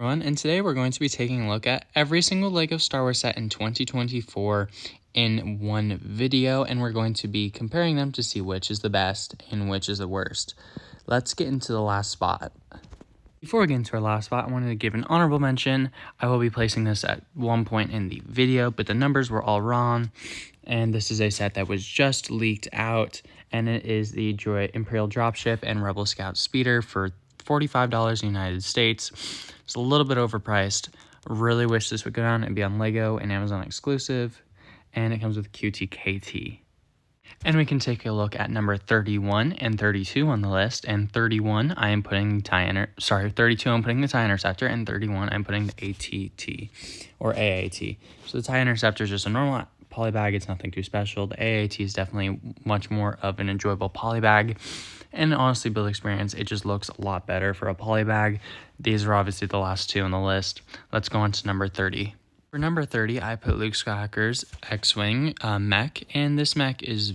And today we're going to be taking a look at every single LEGO Star Wars set in 2024 in one video, and we're going to be comparing them to see which is the best and which is the worst. Let's get into the last spot. Before we get into our last spot, I wanted to give an honorable mention. I will be placing this at one point in the video, but the numbers were all wrong, and this is a set that was just leaked out, and it is the Droid Imperial Dropship and Rebel Scout Speeder for $45 in the United States. It's a little bit overpriced. Really wish this would go down and be on LEGO and Amazon exclusive. And it comes with QTKT. And we can take a look at number 31 and 32 on the list. And 31, I am putting the 32, I'm putting the TIE Interceptor, and 31, I'm putting the ATT or AAT. So the TIE Interceptor is just a normal polybag. It's nothing too special. The AAT is definitely much more of an enjoyable polybag. And honestly, build experience, it just looks a lot better for a polybag. These are obviously the last two on the list. Let's go on to number 30. For number 30, I put Luke Skywalker's X-Wing mech, and this mech is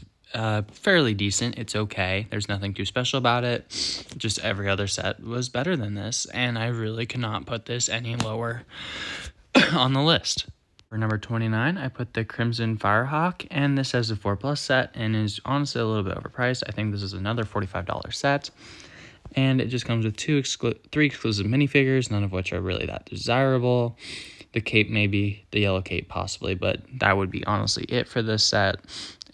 fairly decent. It's okay. There's nothing too special about it. Just every other set was better than this, and I really cannot put this any lower on the list. For number 29, I put the Crimson Firehawk, and this has a 4+ set and is honestly a little bit overpriced. I think this is another $45 set, and it just comes with three exclusive minifigures, none of which are really that desirable. The cape maybe, the yellow cape possibly, but that would be honestly it for this set.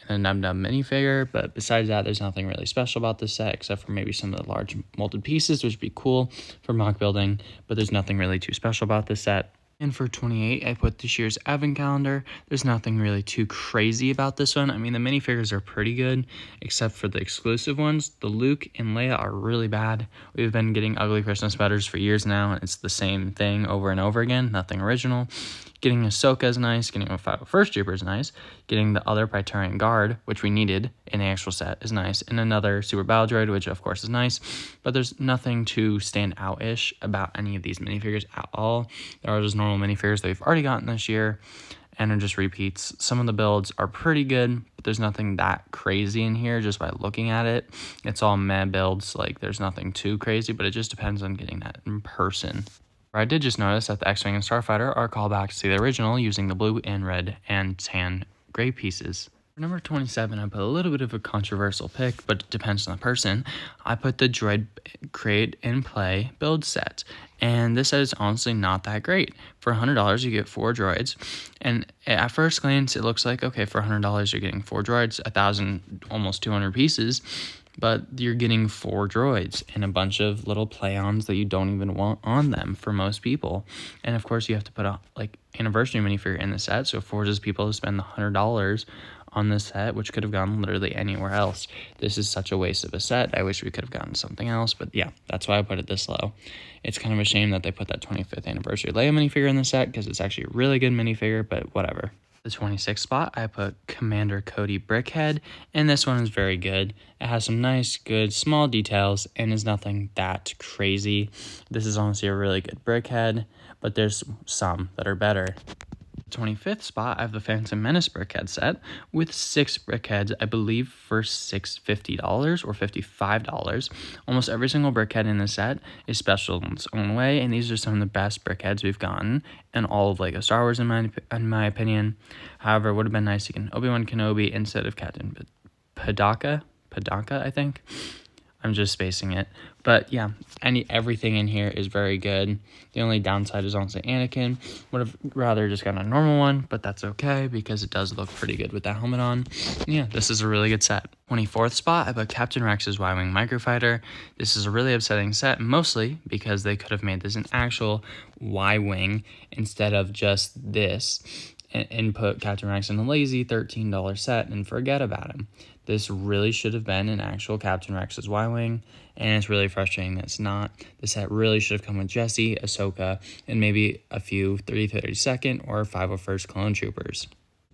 And a Num Num minifigure, but besides that, there's nothing really special about this set except for maybe some of the large molded pieces, which would be cool for mock building, but there's nothing really too special about this set. And for 28, I put this year's Advent Calendar. There's nothing really too crazy about this one. I mean, the minifigures are pretty good, except for the exclusive ones. The Luke and Leia are really bad. We've been getting ugly Christmas sweaters for years now, and it's the same thing over and over again. Nothing original. Getting Ahsoka is nice. Getting a 501st Trooper is nice. Getting the other Praetorian Guard, which we needed in the actual set, is nice. And another Super Battle Droid, which of course is nice. But there's nothing too stand out-ish about any of these minifigures at all. There are just normal minifigures that we've already gotten this year and are just repeats. Some of the builds are pretty good, but there's nothing that crazy in here just by looking at it. It's all meh builds. Like, there's nothing too crazy, but it just depends on getting that in person. I did just notice that the X-Wing and Starfighter are callbacks to the original using the blue and red and tan gray pieces. For number 27, I put a little bit of a controversial pick, but it depends on the person. I put the Droid Crate and Play build set, and this set is honestly not that great. For $100, you get 4 droids, and at first glance, it looks like, okay, for $100, you're getting 4 droids, 1,000, almost 200 pieces, but you're getting 4 droids and a bunch of little play-ons that you don't even want on them for most people. And of course, you have to put a anniversary minifigure in the set, so it forces people to spend the $100 on this set, which could have gone literally anywhere else. This is such a waste of a set. I wish we could have gotten something else, but yeah, that's why I put it this low. It's kind of a shame that they put that 25th anniversary Leia minifigure in the set, because it's actually a really good minifigure, but whatever. The 26th spot, I put Commander Cody Brickhead, and this one is very good. It has some nice, good, small details, and is nothing that crazy. This is honestly a really good Brickhead, but there's some that are better. 25th spot, I have the Phantom Menace Brickhead set with 6 Brickheads, I believe for $50 or $55. Almost every single Brickhead in the set is special in its own way, and these are some of the best Brickheads we've gotten in all of LEGO Star Wars in my opinion. However, it would have been nice to get an Obi-Wan Kenobi instead of Captain Padaka, I think. I'm just spacing it. But yeah, everything in here is very good. The only downside is honestly Anakin. Would have rather just gotten a normal one, but that's okay because it does look pretty good with that helmet on. Yeah, this is a really good set. 24th spot, I put Captain Rex's Y-Wing Microfighter. This is a really upsetting set, mostly because they could have made this an actual Y-Wing instead of just this, and put Captain Rex in a lazy $13 set and forget about him. This really should have been an actual Captain Rex's Y-Wing, and it's really frustrating that it's not. The set really should have come with Jesse, Ahsoka, and maybe a few 32nd or 501st Clone Troopers.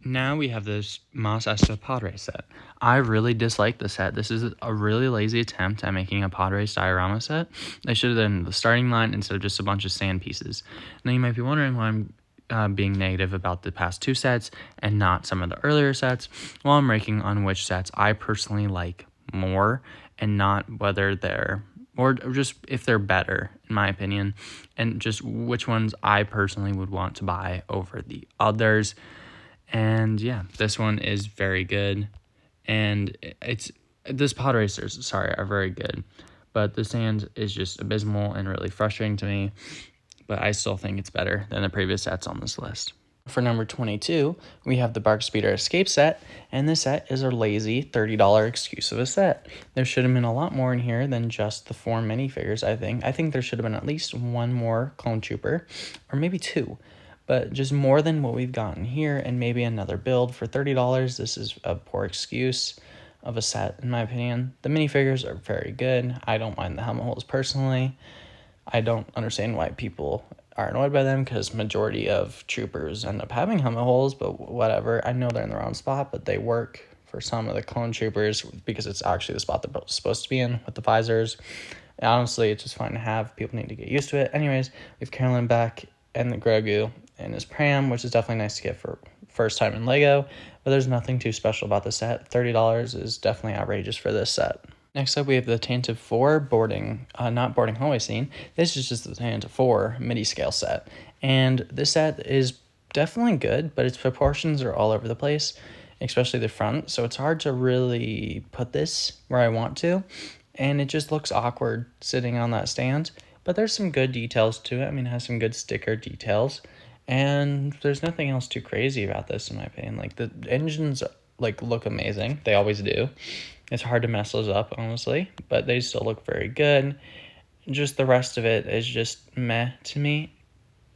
Now we have this Mos Espa pod race set. I really dislike the set. This is a really lazy attempt at making a pod race diorama set. They should have done the starting line instead of just a bunch of sand pieces. Now you might be wondering why I'm being negative about the past 2 sets and not some of the earlier sets. Well, I'm ranking on which sets I personally like more and not whether they're or just if they're better, in my opinion, and just which ones I personally would want to buy over the others. And yeah, this one is very good, and this pod racers, sorry, are very good, but the sand is just abysmal and really frustrating to me, but I still think it's better than the previous sets on this list. For number 22, we have the Bark Speeder Escape set, and this set is a lazy $30 excuse of a set. There should have been a lot more in here than just the 4 minifigures, I think. I think there should have been at least 1 more Clone Trooper, or maybe 2, but just more than what we've gotten here, and maybe another build. For $30, this is a poor excuse of a set, in my opinion. The minifigures are very good. I don't mind the helmet holes personally. I don't understand why people are annoyed by them, because majority of troopers end up having helmet holes, but whatever. I know they're in the wrong spot, but they work for some of the clone troopers because it's actually the spot they're supposed to be in with the visors. And honestly, it's just fine to have. People need to get used to it. Anyways, we have Carolyn back and the Grogu and his pram, which is definitely nice to get for first time in Lego, but there's nothing too special about the set. $30 is definitely outrageous for this set. Next up, we have the Tantive 4 not boarding hallway scene. This is just the Tantive 4 midi scale set. And this set is definitely good, but its proportions are all over the place, especially the front. So it's hard to really put this where I want to. And it just looks awkward sitting on that stand. But there's some good details to it. I mean, it has some good sticker details. And there's nothing else too crazy about this, in my opinion. Like, the engines look amazing. They always do. It's hard to mess those up, honestly, but they still look very good. Just the rest of it is just meh to me.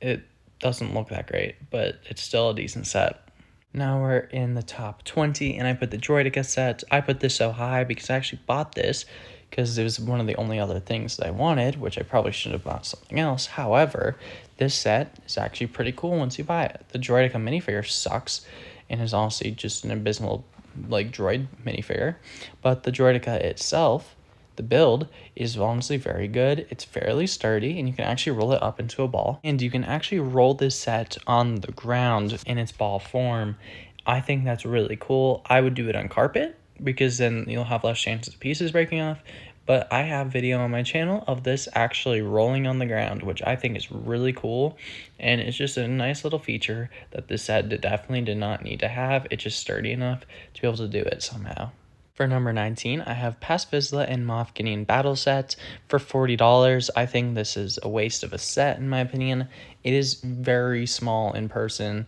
It doesn't look that great, but it's still a decent set. Now we're in the top 20, and I put the Droideka set. I put this so high because I actually bought this because it was one of the only other things that I wanted, which I probably should have bought something else. However, this set is actually pretty cool once you buy it. The Droideka minifigure sucks and is honestly just an abysmal droid minifigure, but the Droideka itself, the build, is honestly very good. It's fairly sturdy, and you can actually roll it up into a ball, and you can actually roll this set on the ground in its ball form. I think that's really cool. I would do it on carpet because then you'll have less chances of pieces breaking off, but I have video on my channel of this actually rolling on the ground, which I think is really cool, and it's just a nice little feature that this set definitely did not need to have. It's just sturdy enough to be able to do it somehow. For number 19, I have Fiza and Moff Gideon battle set for $40. I think this is a waste of a set, in my opinion. It is very small in person.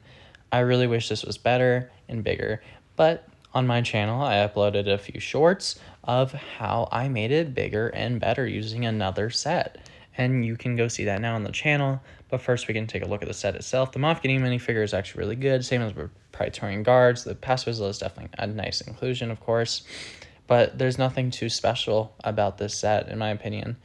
I really wish this was better and bigger, but on my channel, I uploaded a few shorts of how I made it bigger and better using another set. And you can go see that now on the channel. But first, we can take a look at the set itself. The Moff Gideon minifigure is actually really good. Same as with Praetorian Guards. The Fiza is definitely a nice inclusion, of course. But there's nothing too special about this set, in my opinion.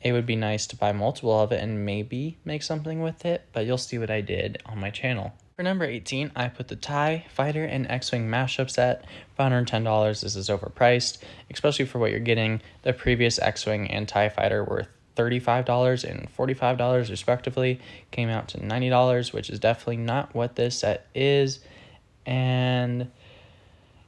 It would be nice to buy multiple of it and maybe make something with it. But you'll see what I did on my channel. For number 18, I put the TIE Fighter and X-Wing mashup set for $110. This is overpriced, especially for what you're getting. The previous X-Wing and TIE Fighter were $35 and $45 respectively. Came out to $90, which is definitely not what this set is. And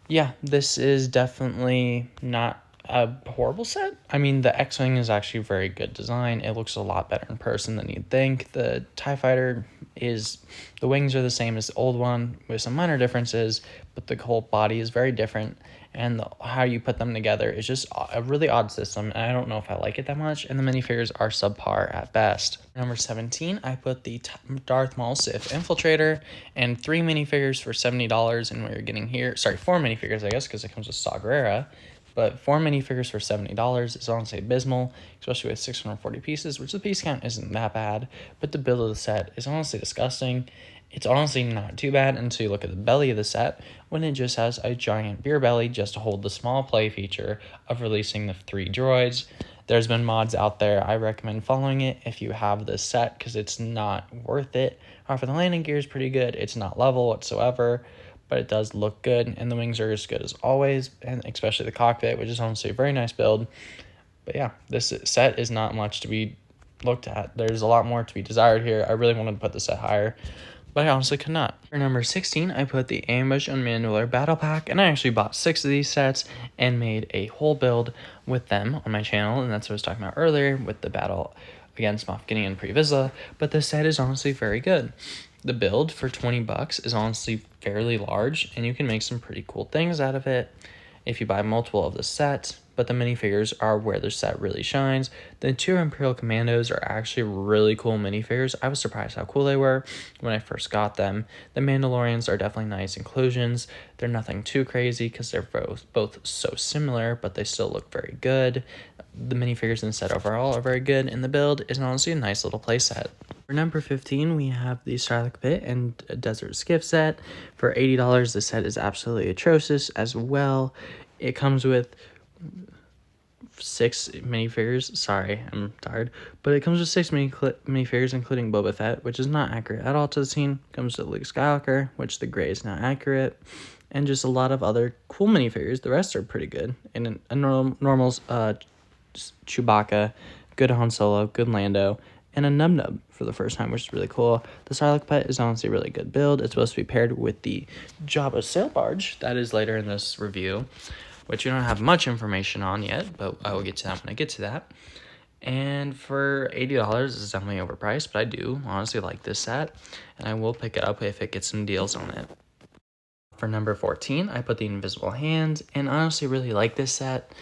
yeah, this is definitely not a horrible set. I mean, the X-Wing is actually very good design. It looks a lot better in person than you'd think. The TIE Fighter the wings are the same as the old one with some minor differences, but the whole body is very different, and how you put them together is just a really odd system, and I don't know if I like it that much, and the minifigures are subpar at best. Number 17, I put the Darth Maul Sith Infiltrator and 3 minifigures for $70, and what you're getting here, 4 minifigures, I guess, because it comes with Saw Gerrera. But 4 minifigures for $70 is honestly abysmal, especially with 640 pieces, which the piece count isn't that bad, but the build of the set is honestly disgusting. It's honestly not too bad until you look at the belly of the set, when it just has a giant beer belly just to hold the small play feature of releasing the 3 droids. There's been mods out there. I recommend following it if you have this set, because it's not worth it. However, the landing gear is pretty good. It's not level whatsoever, but it does look good, and the wings are as good as always, and especially the cockpit, which is honestly a very nice build. But yeah, this set is not much to be looked at. There's a lot more to be desired here. I really wanted to put the set higher, but I honestly could not. For number 16, I put the Ambush Unmandler Battle Pack, and I actually bought 6 of these sets and made a whole build with them on my channel, and that's what I was talking about earlier with the battle against Moff Gideon and Pre-Vizsla, but this set is honestly very good. The build for 20 bucks is honestly fairly large, and you can make some pretty cool things out of it if you buy multiple of the sets, but the minifigures are where the set really shines. The 2 Imperial Commandos are actually really cool minifigures. I was surprised how cool they were when I first got them. The Mandalorians are definitely nice inclusions. They're nothing too crazy because they're both so similar, but they still look very good. The minifigures in the set overall are very good, and the build is honestly a nice little play set. For number 15, we have the Starship Pit and Desert Skiff set. For $80, the set is absolutely atrocious as well. It comes with 6 minifigures. Sorry, I'm tired. But it comes with 6 minifigures, including Boba Fett, which is not accurate at all to the scene. It comes with Luke Skywalker, which the gray is not accurate. And just a lot of other cool minifigures. The rest are pretty good. And a normal Chewbacca, good Han Solo, good Lando, and a Nub Nub for the first time, which is really cool. The Starship Pet is honestly a really good build. It's supposed to be paired with the Jabba sail barge. That is later in this review, which we don't have much information on yet, but I will get to that when I get to that. And for $80, this is definitely overpriced, but I do honestly like this set, and I will pick it up if it gets some deals on it. For number 14, I put the Invisible Hands, and I honestly really like this set,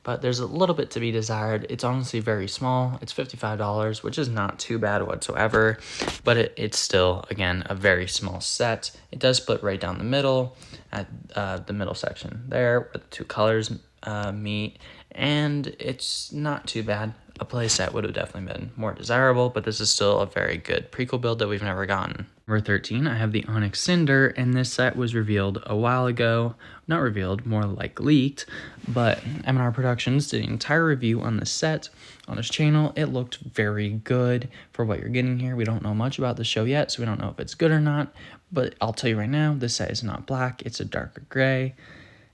but there's a little bit to be desired. It's honestly very small. It's $55, which is not too bad whatsoever, but it's still, again, a very small set. It does split right down the middle at the middle section there where the 2 colors meet, and it's not too bad. A play set would have definitely been more desirable, but this is still a very good prequel build that we've never gotten. Number 13, I have the Onyx Cinder, and this set was revealed a while ago. Not revealed, more like leaked, but M&R Productions did an entire review on this set on his channel. It looked very good for what you're getting here. We don't know much about the show yet, so we don't know if it's good or not, but I'll tell you right now, this set is not black. It's a darker gray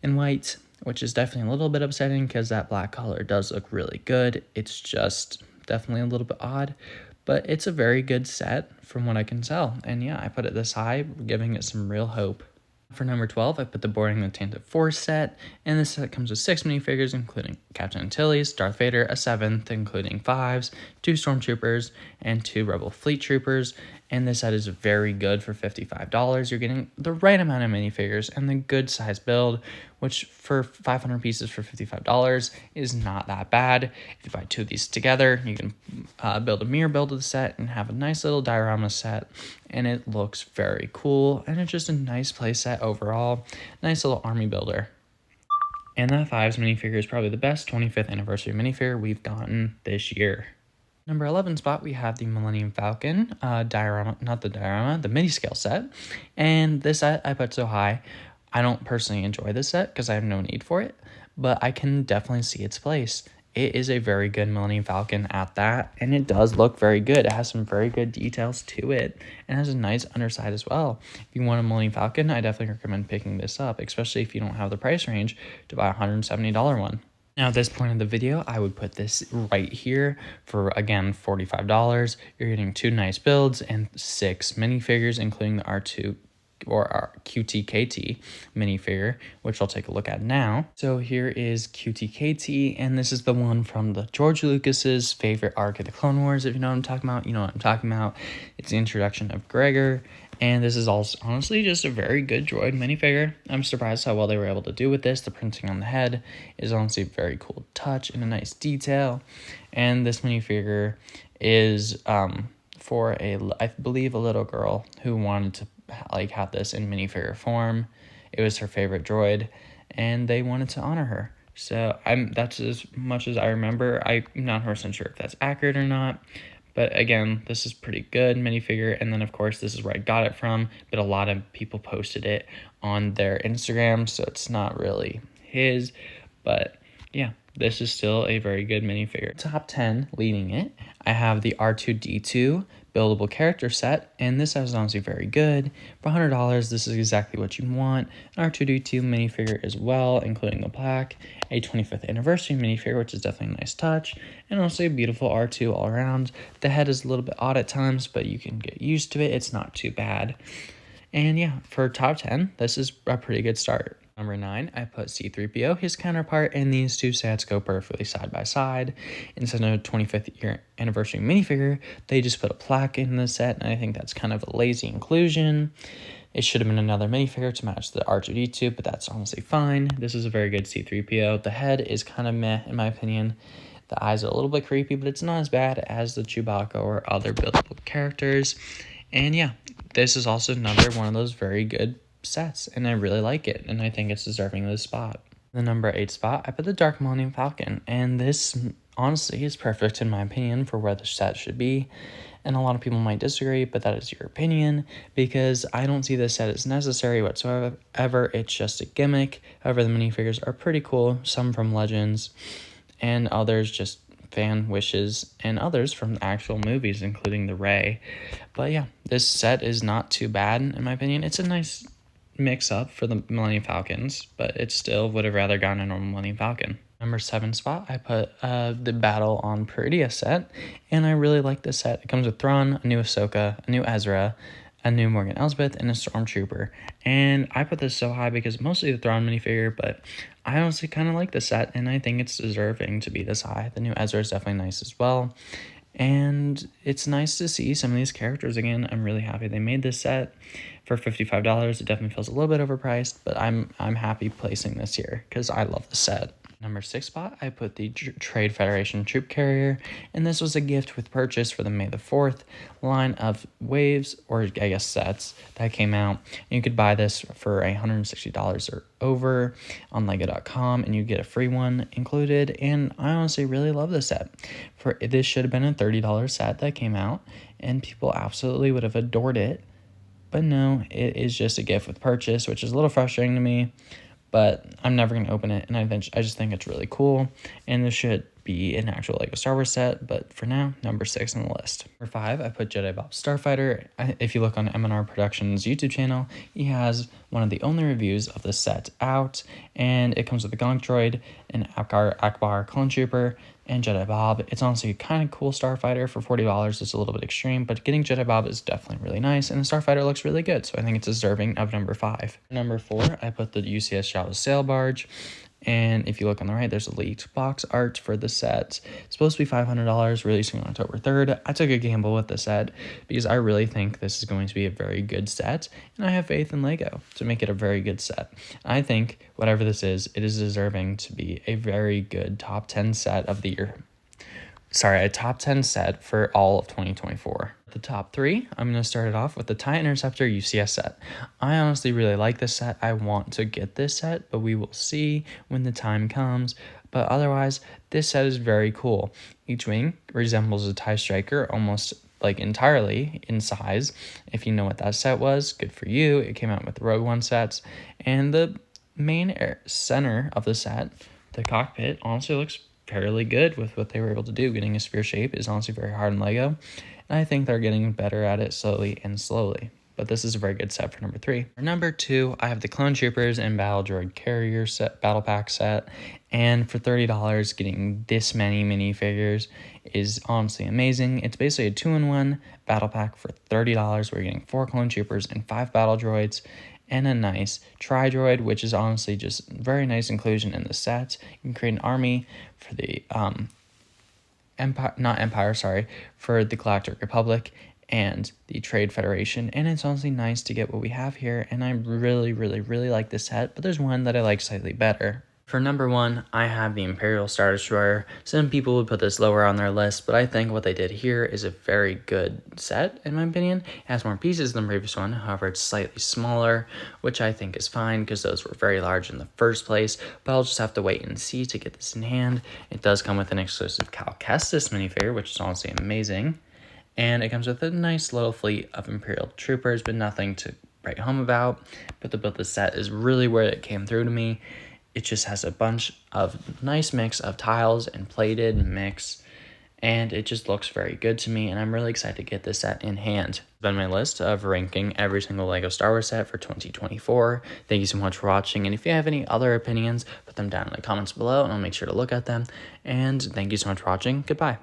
and white, which is definitely a little bit upsetting because that black color does look really good. It's just definitely a little bit odd, but it's a very good set from what I can tell. And yeah, I put it this high, giving it some real hope. For number 12, I put the Boarding the Tantive 4 set, and this set comes with 6 minifigures, including Captain Antilles, Darth Vader, a 7th, including 5s, 2 Stormtroopers, and 2 Rebel Fleet Troopers, and this set is very good for $55. You're getting the right amount of minifigures and the good size build, which for 500 pieces for $55 is not that bad. If you buy 2 of these together, you can build a mirror build of the set and have a nice little diorama set, and it looks very cool, and it's just a nice play set overall. Nice little army builder. And that 5s minifigure is probably the best 25th anniversary minifigure we've gotten this year. Number 11 spot, we have the Millennium Falcon the mini scale set, and this set I put so high. I don't personally enjoy this set because I have no need for it, but I can definitely see its place. It is a very good Millennium Falcon at that, and it does look very good. It has some very good details to it, and has a nice underside as well. If you want a Millennium Falcon, I definitely recommend picking this up, especially if you don't have the price range to buy a $170 one. Now, at this point in the video, I would put this right here for, again, $45. You're getting 2 nice builds and 6 minifigures, including the R2 or our QTKT minifigure, which I'll take a look at now. So here is QTKT, and this is the one from the George Lucas's favorite arc of the Clone Wars. If you know what I'm talking about, you know what I'm talking about. It's the introduction of Gregor, and this is also honestly just a very good droid minifigure. I'm surprised how well they were able to do with this. The printing on the head is honestly a very cool touch and a nice detail. And this minifigure is for I believe a little girl who wanted to have this in minifigure form. It was her favorite droid, and they wanted to honor her. So that's as much as I remember. I'm not 100% sure if that's accurate or not. But again, this is pretty good minifigure, and then of course this is where I got it from, but a lot of people posted it on their Instagram, so it's not really his, but yeah, this is still a very good minifigure. Top 10 leading it, I have the R2-D2 Buildable Character Set, and this is honestly very good. For $100, this is exactly what you want. An R2-D2 minifigure as well, including the plaque, a 25th anniversary minifigure, which is definitely a nice touch, and also a beautiful R2 all around. The head is a little bit odd at times, but you can get used to it. It's not too bad. And yeah, for top 10, this is a pretty good start. Number 9, I put C-3PO, his counterpart, and these two sets go perfectly side by side. Instead of a 25th year anniversary minifigure, they just put a plaque in the set, and I think that's kind of a lazy inclusion. It should have been another minifigure to match the R2-D2, but that's honestly fine. This is a very good C-3PO. The head is kind of meh, in my opinion. The eyes are a little bit creepy, but it's not as bad as the Chewbacca or other buildable characters. And yeah, this is also another one of those very good sets, and I really like it, and I think it's deserving of this spot. The number 8 spot, I put the Dark Millennium Falcon, and this honestly is perfect in my opinion for where the set should be. And a lot of people might disagree, but that is your opinion, because I don't see this set as necessary whatsoever. It's just a gimmick. However, the minifigures are pretty cool, some from Legends, and others just fan wishes, and others from the actual movies, including the Rey. But yeah, this set is not too bad, in my opinion. It's a nice mix up for the Millennium Falcons, but it still would have rather gotten a normal Millennium Falcon. Number 7 spot, I put the Battle on Peridia set, and I really like this set. It comes with Thrawn, a new Ahsoka, a new Ezra, a new Morgan Elsbeth, and a Stormtrooper. And I put this so high because mostly the Thrawn minifigure, but I honestly kind of like the set, and I think it's deserving to be this high. The new Ezra is definitely nice as well. And it's nice to see some of these characters again. I'm really happy they made this set for $55. It definitely feels a little bit overpriced, but I'm happy placing this here because I love the set. Number 6 spot, I put the Trade Federation Troop Carrier, and this was a gift with purchase for the May the 4th line of waves, or I guess sets, that came out. And you could buy this for $160 or over on Lego.com, and you get a free one included, and I honestly really love this set. This should have been a $30 set that came out, and people absolutely would have adored it, but no, it is just a gift with purchase, which is a little frustrating to me. But I'm never going to open it, and I just think it's really cool, and this should be an actual Lego Star Wars set, but for now, number 6 on the list. Number 5, I put Jedi Bob Starfighter. If you look on M&R Productions' YouTube channel, he has one of the only reviews of the set out, and it comes with a Gonk Droid, an Akbar Clone Trooper, and Jedi Bob. It's honestly a kind of cool Starfighter for $40. It's a little bit extreme, but getting Jedi Bob is definitely really nice, and the Starfighter looks really good, so I think it's deserving of number 5. Number 4, I put the UCS Jabba Sail Barge, and if you look on the right, there's a leaked box art for the set. It's supposed to be $500, releasing on October 3rd. I took a gamble with the set because I really think this is going to be a very good set, and I have faith in Lego to make it a very good set. I think whatever this is, it is deserving to be a very good top 10 set of the year. A top 10 set for all of 2024. The top 3, I'm going to start it off with the TIE Interceptor UCS set. I honestly really like this set. I want to get this set, but we will see when the time comes. But otherwise, this set is very cool. Each wing resembles a TIE Striker almost like entirely in size. If you know what that set was, good for you. It came out with the Rogue One sets. And the main center of the set, the cockpit, honestly looks fairly good with what they were able to do. Getting a sphere shape is honestly very hard in Lego, and I think they're getting better at it slowly. But this is a very good set for number 3. For number 2, I have the Clone Troopers and Battle Droid Carrier set, Battle Pack set, and for $30, getting this many minifigures is honestly amazing. It's basically a 2-in-1 battle pack for $30, where you're getting 4 Clone Troopers and 5 Battle Droids, and a nice Tri-Droid, which is honestly just very nice inclusion in the set. You can create an army for the for the Galactic Republic and the Trade Federation, and it's honestly nice to get what we have here, and I really, really, really like this set, but there's one that I like slightly better. For number 1, I have the Imperial Star Destroyer. Some people would put this lower on their list, but I think what they did here is a very good set, in my opinion. It has more pieces than the previous one, however, it's slightly smaller, which I think is fine because those were very large in the first place, but I'll just have to wait and see to get this in hand. It does come with an exclusive Cal Kestis minifigure, which is honestly amazing, and it comes with a nice little fleet of Imperial troopers, but nothing to write home about. But to build this set is really where it came through to me. It just has a bunch of nice mix of tiles and plated mix, and it just looks very good to me, and I'm really excited to get this set in hand. Been my list of ranking every single LEGO Star Wars set for 2024. Thank you so much for watching, and if you have any other opinions, put them down in the comments below, and I'll make sure to look at them. And thank you so much for watching. Goodbye.